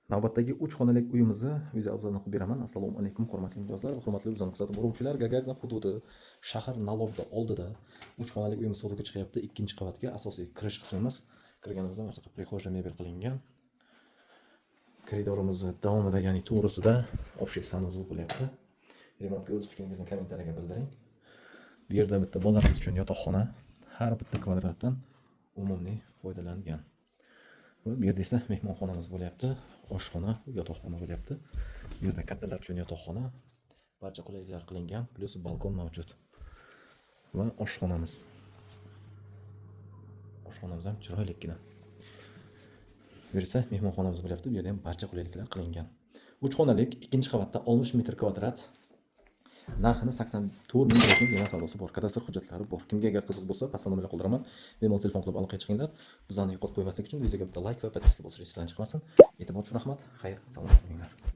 Navbatdagi 3 xonalik uyimizni viza obzorni qilib beraman. Assalomu alaykum, hurmatli mijozlar va hurmatli bizning maqsad boruvchilar. Gagarin hududi, shahar Nalovda oldida 3 xonalik uyimiz sotuvga chiqyapti. Ikkinchi qavatga asosiy kirish qismimiz. Kirganimizda mana shunaqa prixojniy mebel qilingan. Koridorimizni davomida, ya'ni to'g'risida общий sanuzel bo'lyapti. Remontga o'z fikringizni kommentariyaga bildiring. Bu yerda bitta bolalarimiz uchun yotoqxona, har bitta kvadratdan umumiy foydalangan. Bu yerda esa mehmonxonamiz bo'lyapti, oshxona, yotoqxona bo'lyapti. Bu yerda kattalar uchun yotoqxona, barcha qulayliklar qilingan, plus balkon mavjud. Va oshxonamiz. Oshxonamiz ham chiroylikkina. Bu yerda mehmonxonamiz bo'lyapti, bu yerda ham barcha qulayliklar qilingan. 3 xonalik, ikkinchi qavatda 60 metr kvadrat. Narxini 84 ming so'm yana savdosi bor. Kadastr hujjatlari bor. Kimga agar qiziq bo'lsa, pastda nomerga qoldiraman. Bemalol telefon qilib aloqaga chiqinglar. Bizlarni yo'qotib qo'ymaslik uchun videoga bitta like va podpiska bosishni esdan chiqmasin. E'tibor uchun rahmat. Xayr, salomat bo'linglar.